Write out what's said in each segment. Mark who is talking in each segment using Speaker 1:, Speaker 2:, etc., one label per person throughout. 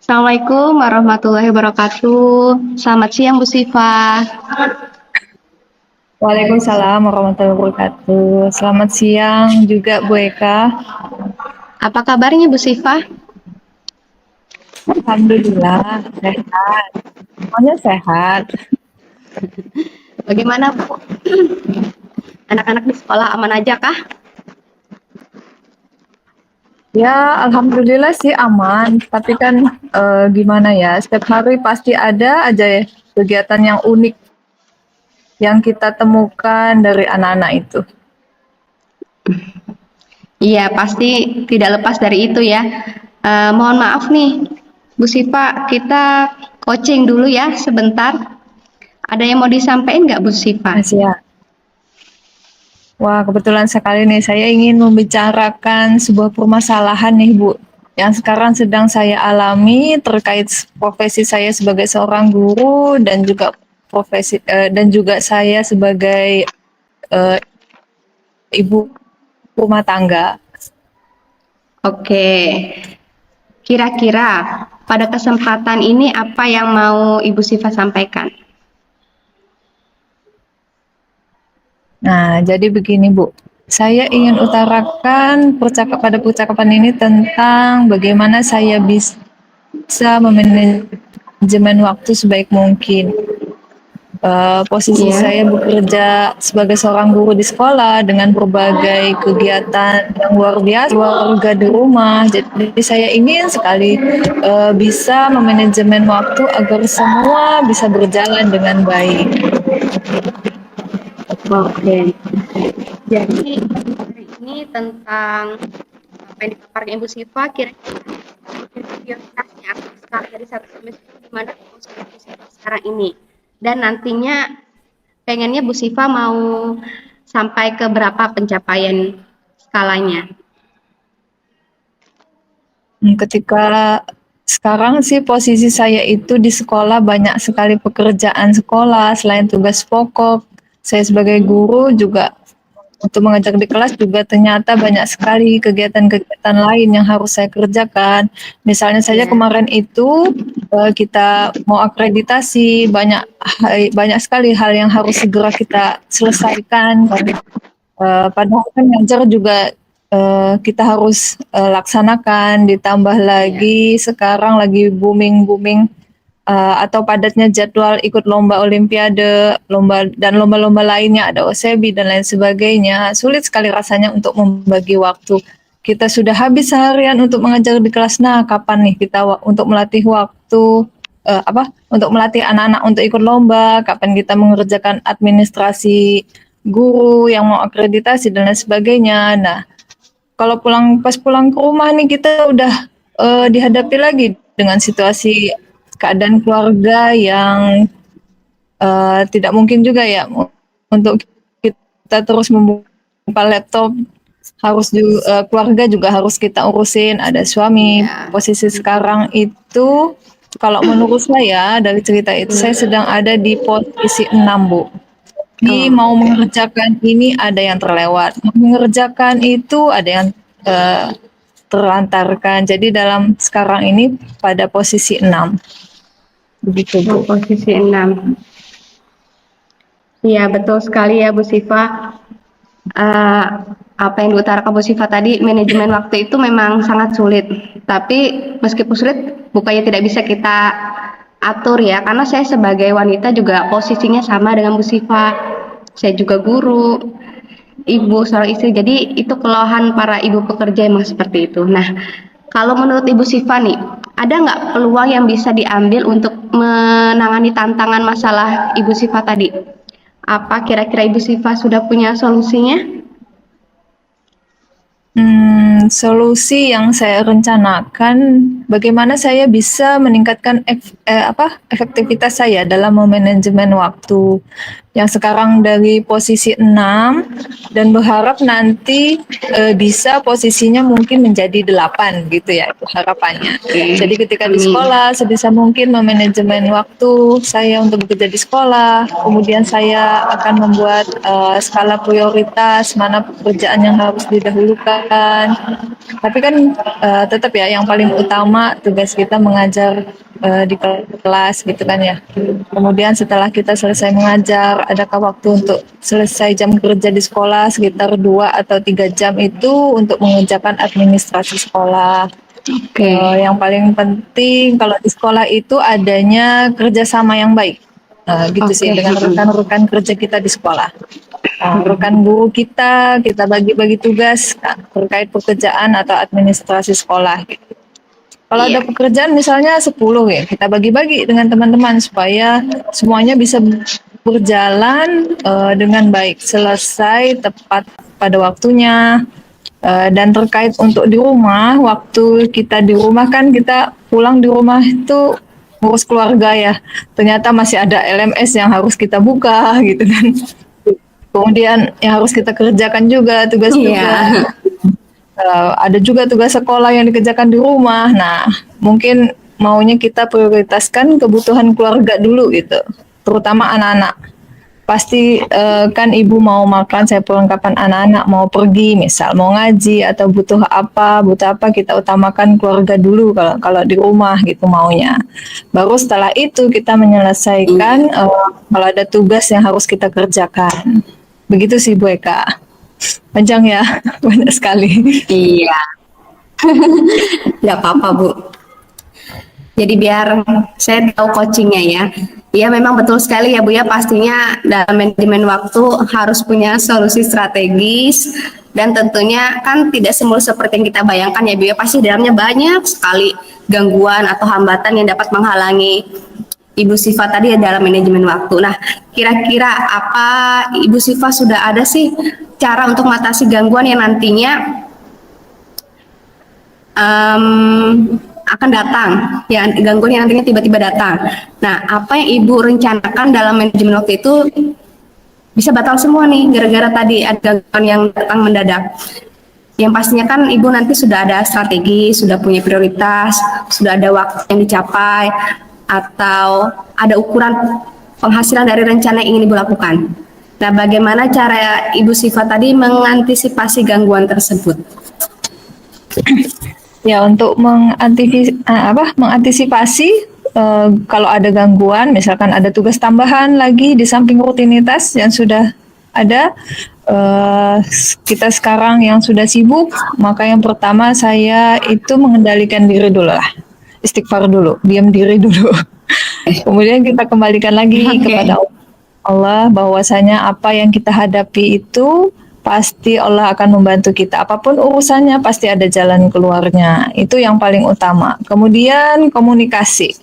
Speaker 1: Assalamualaikum warahmatullahi wabarakatuh. Selamat siang Bu Sifa.
Speaker 2: Waalaikumsalam warahmatullahi wabarakatuh. Selamat siang juga Bu Eka.
Speaker 1: Apa kabarnya Bu Sifa?
Speaker 2: Alhamdulillah sehat. Semuanya sehat.
Speaker 1: Bagaimana Bu? Anak-anak di sekolah aman aja kah?
Speaker 2: Ya, alhamdulillah sih aman. Tapi kan gimana ya? Setiap hari pasti ada aja ya kegiatan yang unik yang kita temukan dari anak-anak itu.
Speaker 1: Iya, pasti tidak lepas dari itu ya. Mohon maaf nih, Bu Sifa, kita coaching dulu ya sebentar. Ada yang mau disampaikan nggak Bu Sifa?
Speaker 2: Masih ya. Wah, kebetulan sekali nih saya ingin membicarakan sebuah permasalahan nih Bu, yang sekarang sedang saya alami terkait profesi saya sebagai seorang guru dan juga dan juga saya sebagai eh, ibu rumah tangga.
Speaker 1: Oke, kira-kira pada kesempatan ini apa yang mau Ibu Sifa sampaikan?
Speaker 2: Nah, jadi begini Bu, saya ingin utarakan pada percakapan ini tentang bagaimana saya bisa memanajemen waktu sebaik mungkin. Posisi
Speaker 1: Iya.
Speaker 2: saya bekerja sebagai seorang guru di sekolah dengan berbagai kegiatan yang luar biasa, keluarga di rumah. Jadi saya ingin sekali bisa memanajemen waktu agar semua bisa berjalan dengan baik.
Speaker 1: Oke. Jadi hari ini tentang apa yang dipaparkan Ibu Sifa, kira-kira prioritasnya skala dari satu sampai 10 gimana usaha Ibu Sifa sekarang ini, dan nantinya pengennya Bu Sifa mau sampai ke berapa pencapaian skalanya.
Speaker 2: Ketika sekarang sih posisi saya itu di sekolah banyak sekali pekerjaan sekolah selain tugas pokok. Saya sebagai guru juga untuk mengajar di kelas juga ternyata banyak sekali kegiatan-kegiatan lain yang harus saya kerjakan. Misalnya saja
Speaker 1: Ya.
Speaker 2: kemarin itu kita mau akreditasi, banyak sekali hal yang harus segera kita selesaikan. Padahal kan ngajar juga kita harus laksanakan, ditambah
Speaker 1: Ya.
Speaker 2: lagi sekarang lagi booming-booming atau padatnya jadwal ikut lomba olimpiade, lomba-lomba lainnya, ada OSEBI dan lain sebagainya. Sulit sekali rasanya untuk membagi waktu. Kita sudah habis seharian untuk mengajar di kelas. Nah, kapan nih kita untuk melatih waktu untuk melatih anak-anak untuk ikut lomba, kapan kita mengerjakan administrasi guru yang mau akreditasi dan lain sebagainya. Nah, kalau pas pulang ke rumah nih kita udah dihadapi lagi dengan situasi keadaan keluarga yang tidak mungkin juga ya untuk kita terus membuka laptop. Keluarga juga harus kita urusin. Ada suami.
Speaker 1: Ya.
Speaker 2: Posisi sekarang itu kalau menurut saya dari cerita itu saya sedang ada di posisi 6 Bu. Mau
Speaker 1: Oke.
Speaker 2: mengerjakan ini ada yang terlewat, mau mengerjakan itu ada yang terlantarkan. Jadi dalam sekarang ini pada posisi 6. Begitu Bu.
Speaker 1: Posisi 6. Iya, betul sekali ya Bu Sifa. Eh, apa yang diutarakan Bu Sifa tadi, manajemen waktu itu memang sangat sulit. Tapi meskipun sulit, bukannya tidak bisa kita atur ya. Karena saya sebagai wanita juga posisinya sama dengan Bu Sifa. Saya juga guru, ibu, seorang istri. Jadi itu keluhan para ibu pekerja emang seperti itu. Nah, kalau menurut Ibu Sifa nih, ada nggak peluang yang bisa diambil untuk menangani tantangan masalah Ibu Sifa tadi? Apa kira-kira Ibu Sifa sudah punya solusinya?
Speaker 2: Solusi yang saya rencanakan, bagaimana saya bisa meningkatkan efektivitas saya dalam memanajemen waktu. yang sekarang dari posisi 6 dan berharap nanti bisa posisinya mungkin menjadi 8 gitu ya, itu harapannya. Jadi ketika di
Speaker 1: Amin.
Speaker 2: sekolah sebisa mungkin memanajemen waktu saya untuk bekerja di sekolah, kemudian saya akan membuat skala prioritas mana pekerjaan yang harus didahulukan. Tapi kan tetap ya yang paling utama tugas kita mengajar di kelas gitu kan ya. Kemudian setelah kita selesai mengajar, adakah waktu untuk selesai jam kerja di sekolah sekitar 2 atau 3 jam itu untuk mengerjakan administrasi sekolah.
Speaker 1: Oke.
Speaker 2: Yang paling penting kalau di sekolah itu adanya kerjasama yang baik. Gitu sih
Speaker 1: Oke.
Speaker 2: dengan rekan-rekan kerja kita di sekolah. Rekan guru kita bagi-bagi tugas terkait pekerjaan atau administrasi sekolah. Gitu. Kalau ada
Speaker 1: Iya.
Speaker 2: pekerjaan misalnya 10 ya, kita bagi-bagi dengan teman-teman supaya semuanya bisa berjalan dengan baik, selesai tepat pada waktunya. Dan terkait untuk di rumah, waktu kita di rumah kan kita pulang di rumah itu ngurus keluarga ya. Ternyata masih ada LMS yang harus kita buka gitu kan. Kemudian yang harus kita kerjakan juga tugas-tugas.
Speaker 1: Iya.
Speaker 2: Ada juga tugas sekolah yang dikerjakan di rumah. Nah, mungkin maunya kita prioritaskan kebutuhan keluarga dulu gitu, terutama anak-anak. Pasti kan ibu mau makan, saya pulang kapan anak-anak mau pergi, misal mau ngaji atau butuh apa kita utamakan keluarga dulu kalau di rumah gitu maunya. Baru setelah itu kita menyelesaikan kalau ada tugas yang harus kita kerjakan. Begitu sih Bu Eka. Panjang ya, banyak sekali.
Speaker 1: Iya. Nggak apa-apa, Bu. Jadi biar saya tahu coachingnya ya. Iya memang betul sekali ya Bu ya, pastinya dalam manajemen waktu harus punya solusi strategis dan tentunya kan tidak semulus seperti yang kita bayangkan ya Bu ya, pasti dalamnya banyak sekali gangguan atau hambatan yang dapat menghalangi Ibu Siva tadi ya dalam manajemen waktu. Nah, kira-kira apa Ibu Siva sudah ada sih cara untuk mengatasi gangguan yang nantinya akan datang, ya gangguan yang nantinya tiba-tiba datang. Nah, apa yang Ibu rencanakan dalam manajemen waktu itu bisa batal semua nih gara-gara tadi ada gangguan yang datang mendadak. Yang pastinya kan Ibu nanti sudah ada strategi, sudah punya prioritas, sudah ada waktu yang dicapai, atau ada ukuran penghasilan dari rencana yang ingin Ibu lakukan. Nah, bagaimana cara Ibu Siva tadi mengantisipasi gangguan tersebut?
Speaker 2: Ya, untuk mengantisipasi kalau ada gangguan, misalkan ada tugas tambahan lagi di samping rutinitas yang sudah ada, kita sekarang yang sudah sibuk, maka yang pertama saya itu mengendalikan diri dulu lah, istighfar dulu, diam diri dulu. Kemudian kita kembalikan lagi kepada Allah bahwasanya apa yang kita hadapi itu pasti Allah akan membantu kita. Apapun urusannya pasti ada jalan keluarnya. Itu yang paling utama. Kemudian komunikasi.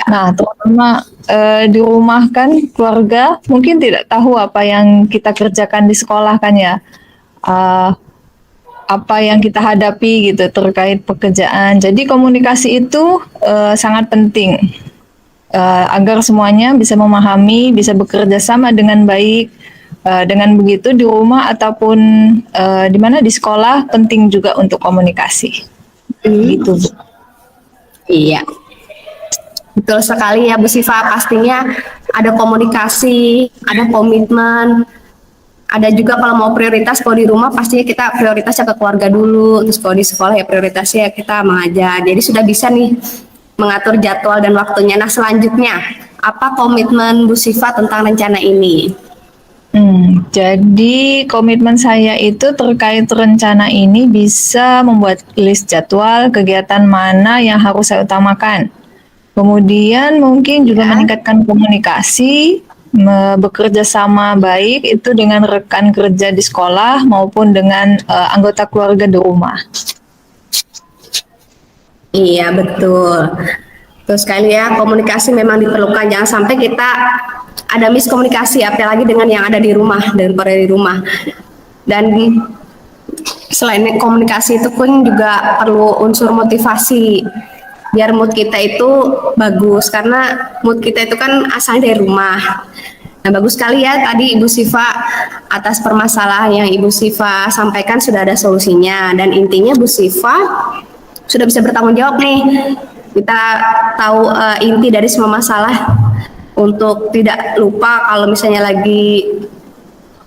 Speaker 2: Nah, terutama di rumah kan keluarga mungkin tidak tahu apa yang kita kerjakan di sekolah kan ya. Apa yang kita hadapi gitu terkait pekerjaan. Jadi komunikasi itu sangat penting agar semuanya bisa memahami, bisa bekerja sama dengan baik. Dengan begitu di rumah ataupun di mana di sekolah penting juga untuk komunikasi. Gitu, Bu.
Speaker 1: Iya. Betul sekali ya Bu Siva, pastinya ada komunikasi, ada komitmen, ada juga kalau mau prioritas kalau di rumah pastinya kita prioritasnya ke keluarga dulu, terus kalau di sekolah ya prioritasnya kita mengajar. Jadi sudah bisa nih mengatur jadwal dan waktunya. Nah, selanjutnya apa komitmen Bu Siva tentang rencana ini?
Speaker 2: Jadi komitmen saya itu terkait rencana ini bisa membuat list jadwal kegiatan mana yang harus saya utamakan. Kemudian mungkin juga meningkatkan komunikasi, bekerja sama baik itu dengan rekan kerja di sekolah maupun dengan anggota keluarga di rumah.
Speaker 1: Iya betul. Terus sekali ya komunikasi memang diperlukan, jangan sampai kita ada miskomunikasi apalagi dengan yang ada di rumah daripada di rumah. Dan selain komunikasi itu pun juga perlu unsur motivasi biar mood kita itu bagus, karena mood kita itu kan asalnya dari rumah. Nah, bagus sekali ya tadi Ibu Sifa atas permasalahan yang Ibu Sifa sampaikan sudah ada solusinya dan intinya Bu Sifa sudah bisa bertanggung jawab nih. Kita tahu inti dari semua masalah untuk tidak lupa kalau misalnya lagi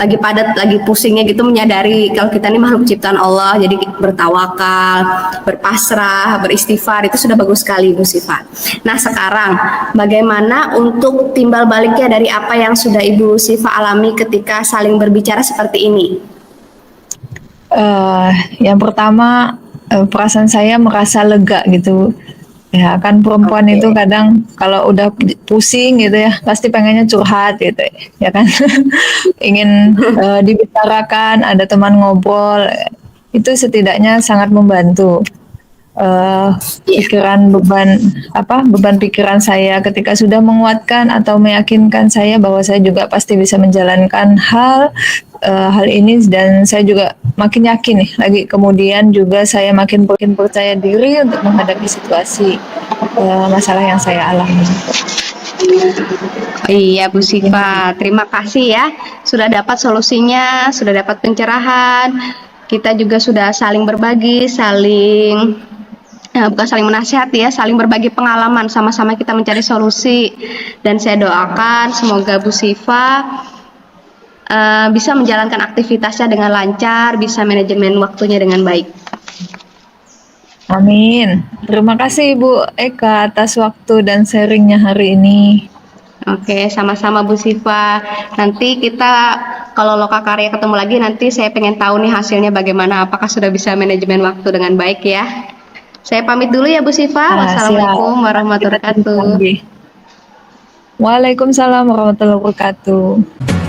Speaker 1: padat, lagi pusingnya gitu menyadari kalau kita ini makhluk ciptaan Allah, jadi bertawakal, berpasrah, beristighfar itu sudah bagus sekali Bu Sifa. Nah sekarang bagaimana untuk timbal baliknya dari apa yang sudah Ibu Sifa alami ketika saling berbicara seperti ini?
Speaker 2: Yang pertama perasaan saya merasa lega gitu. Ya kan perempuan
Speaker 1: Oke.
Speaker 2: itu kadang kalau udah pusing gitu ya pasti pengennya curhat gitu ya kan ingin dibicarakan ada teman ngobrol itu setidaknya sangat membantu
Speaker 1: Iya.
Speaker 2: pikiran beban pikiran saya ketika sudah menguatkan atau meyakinkan saya bahwa saya juga pasti bisa menjalankan hal ini dan saya juga makin yakin nih lagi kemudian juga saya makin percaya diri untuk menghadapi situasi masalah yang saya alami.
Speaker 1: Iya Bu Sifa, terima kasih ya sudah dapat solusinya, sudah dapat pencerahan. Kita juga sudah saling berbagi, bukan saling menasihati ya, saling berbagi pengalaman, sama-sama kita mencari solusi. Dan saya doakan semoga Bu Sifa bisa menjalankan aktivitasnya dengan lancar, bisa manajemen waktunya dengan baik.
Speaker 2: Amin. Terima kasih Ibu Eka atas waktu dan sharingnya hari ini.
Speaker 1: Oke, sama-sama Bu Sifa. Nanti kita kalau Loka Karya ketemu lagi, nanti saya pengen tahu nih hasilnya bagaimana, apakah sudah bisa manajemen waktu dengan baik ya. Saya pamit dulu ya Bu Sifa. Wassalamualaikum warahmatullahi wabarakatuh.
Speaker 2: Waalaikumsalam warahmatullahi wabarakatuh.